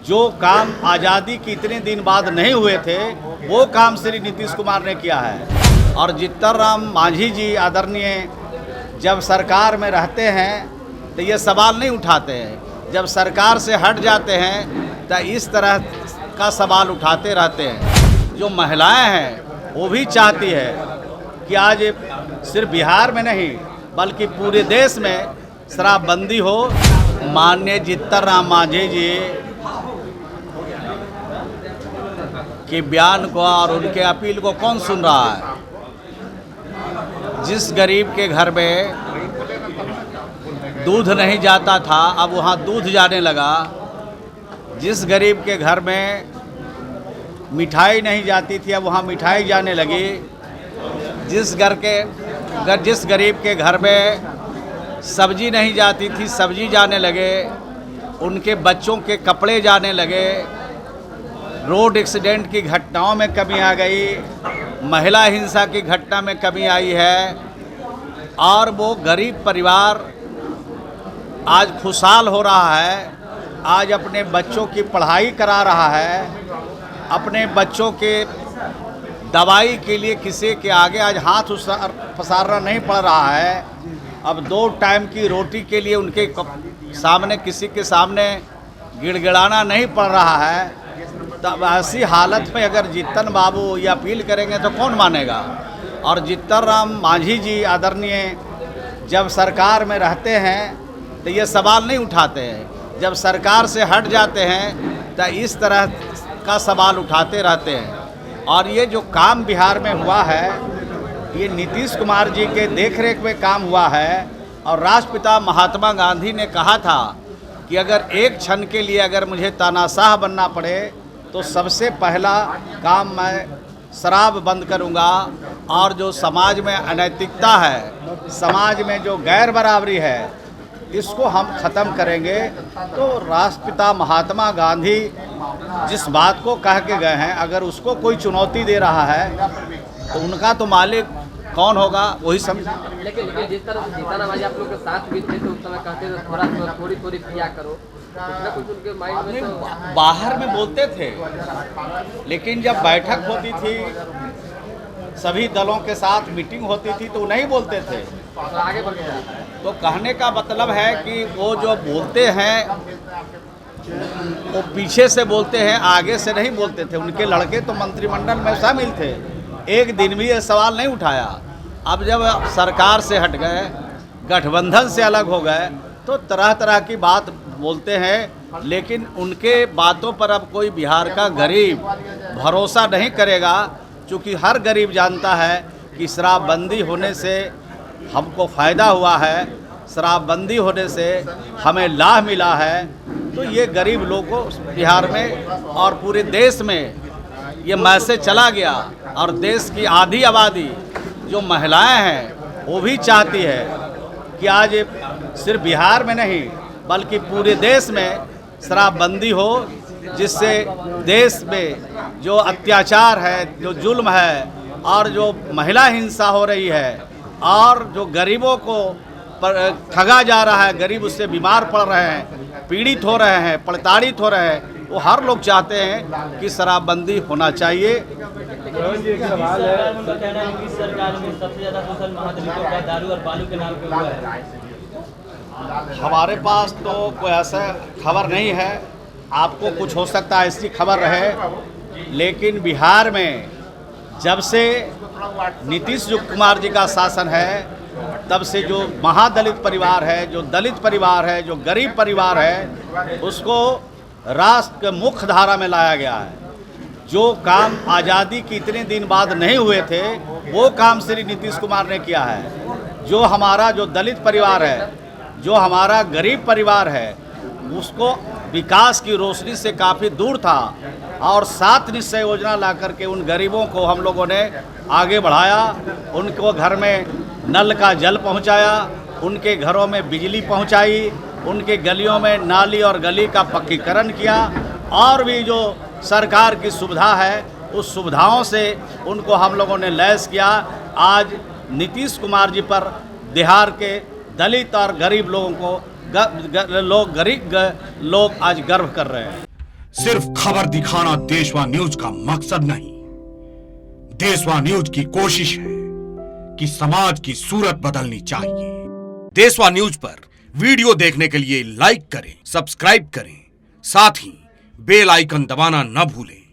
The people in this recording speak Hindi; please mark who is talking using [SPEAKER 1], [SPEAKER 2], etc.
[SPEAKER 1] जो काम आज़ादी के इतने दिन बाद नहीं हुए थे वो काम श्री नीतीश कुमार ने किया है। और जीतन राम मांझी जी आदरणीय जब सरकार में रहते हैं तो ये सवाल नहीं उठाते हैं, जब सरकार से हट जाते हैं तो इस तरह का सवाल उठाते रहते हैं। जो महिलाएं हैं वो भी चाहती है कि आज सिर्फ बिहार में नहीं बल्कि पूरे देश में शराबबंदी हो। माननीय जीतन राम मांझी जी के बयान को और उनके अपील को कौन सुन रहा है? जिस गरीब के घर में दूध नहीं जाता था अब वहाँ दूध जाने लगा, जिस गरीब के घर में मिठाई नहीं जाती थी अब वहाँ मिठाई जाने लगी, जिस गरीब के घर में सब्जी नहीं जाती थी सब्जी जाने लगे, उनके बच्चों के कपड़े जाने लगे, रोड एक्सीडेंट की घटनाओं में कमी आ गई, महिला हिंसा की घटना में कमी आई है और वो गरीब परिवार आज खुशहाल हो रहा है। आज अपने बच्चों की पढ़ाई करा रहा है, अपने बच्चों के दवाई के लिए किसी के आगे आज हाथ पसारना नहीं पड़ रहा है। अब 2 टाइम की रोटी के लिए उनके सामने किसी के सामने गिड़गिड़ाना नहीं पड़ रहा है। तब ऐसी हालत में अगर जीतन बाबू ये अपील करेंगे तो कौन मानेगा? और जीतन राम मांझी जी आदरणीय जब सरकार में रहते हैं तो ये सवाल नहीं उठाते हैं, जब सरकार से हट जाते हैं तो इस तरह का सवाल उठाते रहते हैं। और ये जो काम बिहार में हुआ है ये नीतीश कुमार जी के देखरेख में काम हुआ है। और राष्ट्रपिता महात्मा गांधी ने कहा था कि अगर एक क्षण के लिए अगर मुझे तानाशाह बनना पड़े तो सबसे पहला काम मैं शराब बंद करूंगा और जो समाज में अनैतिकता है, समाज में जो गैर बराबरी है, इसको हम ख़त्म करेंगे। तो राष्ट्रपिता महात्मा गांधी जिस बात को कह के गए हैं अगर उसको कोई चुनौती दे रहा है तो उनका तो मालिक कौन होगा वही समझ।
[SPEAKER 2] लेकिन जिस तरह जीतन राम आप लोग के साथ भी थे तो उस समय कहते थे थोड़ी किया करो, कुछ उनके माइंड में तो
[SPEAKER 1] बाहर में बोलते थे, लेकिन जब बैठक होती थी सभी दलों के साथ मीटिंग होती थी तो नहीं बोलते थे।
[SPEAKER 2] तो आगे बढ़ गए।
[SPEAKER 1] तो कहने का मतलब है कि वो जो बोलते हैं वो पीछे से बोलते हैं, आगे से नहीं बोलते थे। उनके लड़के तो मंत्रिमंडल में शामिल थे, एक दिन भी ये सवाल नहीं उठाया। अब जब सरकार से हट गए, गठबंधन से अलग हो गए तो तरह तरह की बात बोलते हैं, लेकिन उनके बातों पर अब कोई बिहार का गरीब भरोसा नहीं करेगा। क्योंकि हर गरीब जानता है कि शराबबंदी होने से हमको फ़ायदा हुआ है, शराबबंदी होने से हमें लाभ मिला है। तो ये गरीब लोगों को बिहार में और पूरे देश में ये मैसेज चला गया। और देश की आधी आबादी जो महिलाएं हैं वो भी चाहती है कि आज सिर्फ बिहार में नहीं बल्कि पूरे देश में शराबबंदी हो, जिससे देश में जो अत्याचार है, जो जुल्म है और जो महिला हिंसा हो रही है और जो गरीबों को ठगा जा रहा है, गरीब उससे बीमार पड़ रहे हैं, पीड़ित हो रहे हैं, प्रताड़ित हो रहे हैं, वो हर लोग चाहते हैं कि शराबबंदी होना चाहिए।
[SPEAKER 3] एक सवाल है, उनका कहना है कि सरकार में सबसे ज़्यादा शोषण महादलितों का दारू और बालू के नाम पे हुआ है।
[SPEAKER 1] हमारे पास तो कोई ऐसा खबर नहीं है, आपको कुछ हो सकता है ऐसी खबर रहे, लेकिन बिहार में जब से नीतीश कुमार जी का शासन है तब से जो महादलित परिवार है, जो दलित परिवार है, जो गरीब परिवार है, उसको राष्ट्र के मुख्य धारा में लाया गया है। जो काम आज़ादी के इतने दिन बाद नहीं हुए थे वो काम श्री नीतीश कुमार ने किया है। जो हमारा जो दलित परिवार है, जो हमारा गरीब परिवार है, उसको विकास की रोशनी से काफ़ी दूर था और 7 निश्चय योजना ला करके उन गरीबों को हम लोगों ने आगे बढ़ाया। उनको घर में नल का जल पहुंचाया, उनके घरों में बिजली पहुंचाई, उनके गलियों में नाली और गली का पक्कीकरण किया और भी जो सरकार की सुविधा है उस सुविधाओं से उनको हम लोगों ने लैस किया। आज नीतीश कुमार जी पर बिहार के दलित और गरीब लोगों को गरीब लोग आज गर्व कर रहे हैं।
[SPEAKER 4] सिर्फ खबर दिखाना देशवा न्यूज का मकसद नहीं। देशवा न्यूज की कोशिश है कि समाज की सूरत बदलनी चाहिए। देशवा न्यूज पर वीडियो देखने के लिए लाइक करें, सब्सक्राइब करें, साथ ही बेल आइकन दबाना न भूलें।